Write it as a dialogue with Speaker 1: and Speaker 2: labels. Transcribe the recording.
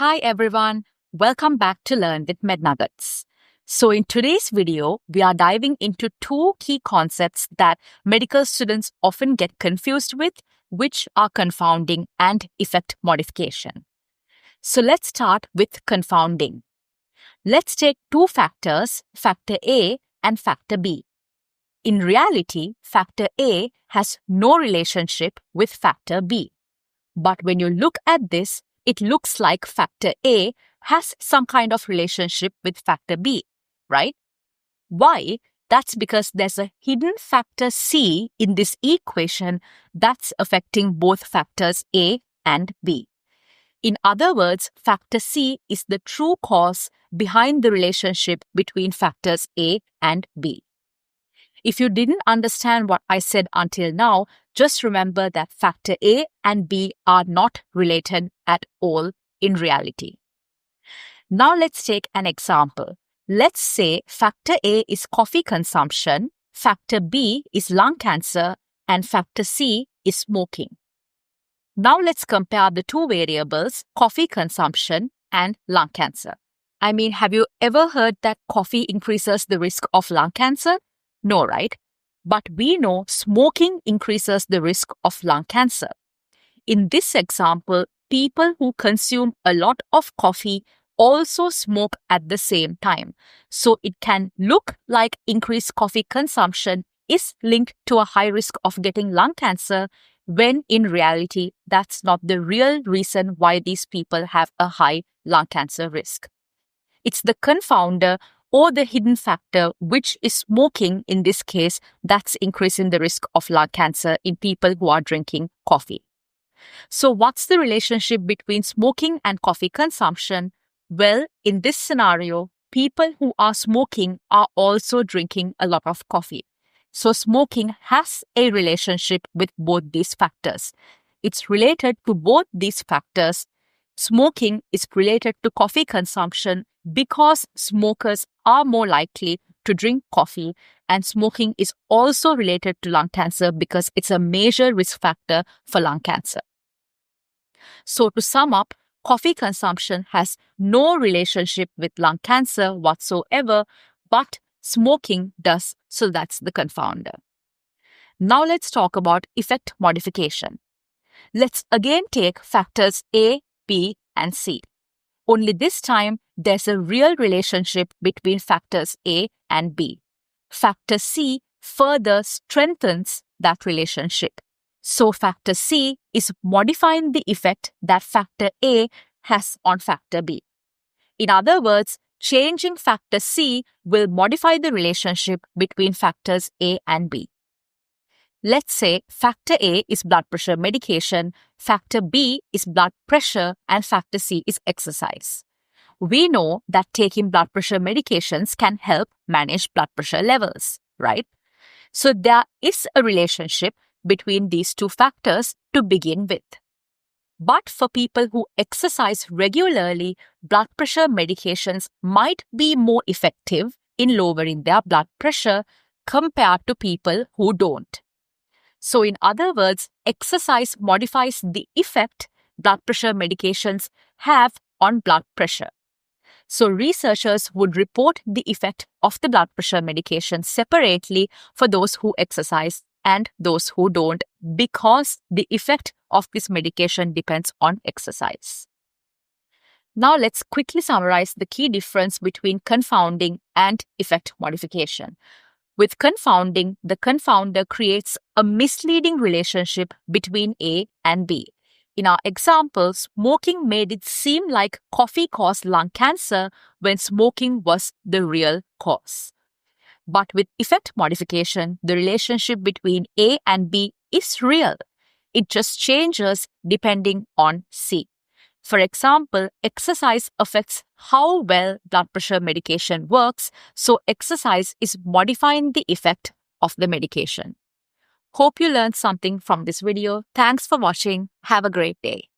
Speaker 1: Hi everyone, welcome back to Learn with MedNuggets. So in today's video, we are diving into two key concepts that medical students often get confused with, which are confounding and effect modification. So let's start with confounding. Let's take two factors, factor A and factor B. In reality, factor A has no relationship with factor B. But when you look at this, it looks like factor A has some kind of relationship with factor B, right? Why? That's because there's a hidden factor C in this equation that's affecting both factors A and B. In other words, factor C is the true cause behind the relationship between factors A and B. If you didn't understand what I said until now, just remember that factor A and B are not related at all in reality. Now let's take an example. Let's say factor A is coffee consumption, factor B is lung cancer, and factor C is smoking. Now let's compare the two variables, coffee consumption and lung cancer. Have you ever heard that coffee increases the risk of lung cancer? No, right? But we know smoking increases the risk of lung cancer. In this example, people who consume a lot of coffee also smoke at the same time. So it can look like increased coffee consumption is linked to a high risk of getting lung cancer, when in reality, that's not the real reason why these people have a high lung cancer risk. It's the confounder or the hidden factor, which is smoking in this case, that's increasing the risk of lung cancer in people who are drinking coffee. So what's the relationship between smoking and coffee consumption? Well, in this scenario, people who are smoking are also drinking a lot of coffee. So smoking has a relationship with both these factors. It's related to both these factors. Smoking is related to coffee consumption because smokers are more likely to drink coffee, and smoking is also related to lung cancer because it's a major risk factor for lung cancer. So to sum up, coffee consumption has no relationship with lung cancer whatsoever, but smoking does, so that's the confounder. Now let's talk about effect modification. Let's again take factors A, B, and C. Only this time, there's a real relationship between factors A and B. Factor C further strengthens that relationship. So factor C is modifying the effect that factor A has on factor B. In other words, changing factor C will modify the relationship between factors A and B. Let's say factor A is blood pressure medication, factor B is blood pressure, and factor C is exercise. We know that taking blood pressure medications can help manage blood pressure levels, right? So there is a relationship between these two factors to begin with. But for people who exercise regularly, blood pressure medications might be more effective in lowering their blood pressure compared to people who don't. So in other words, exercise modifies the effect blood pressure medications have on blood pressure. So researchers would report the effect of the blood pressure medication separately for those who exercise and those who don't, because the effect of this medication depends on exercise. Now let's quickly summarize the key difference between confounding and effect modification. With confounding, the confounder creates a misleading relationship between A and B. In our example, smoking made it seem like coffee caused lung cancer when smoking was the real cause. But with effect modification, the relationship between A and B is real. It just changes depending on C. For example, exercise affects how well blood pressure medication works, so exercise is modifying the effect of the medication. Hope you learned something from this video. Thanks for watching. Have a great day.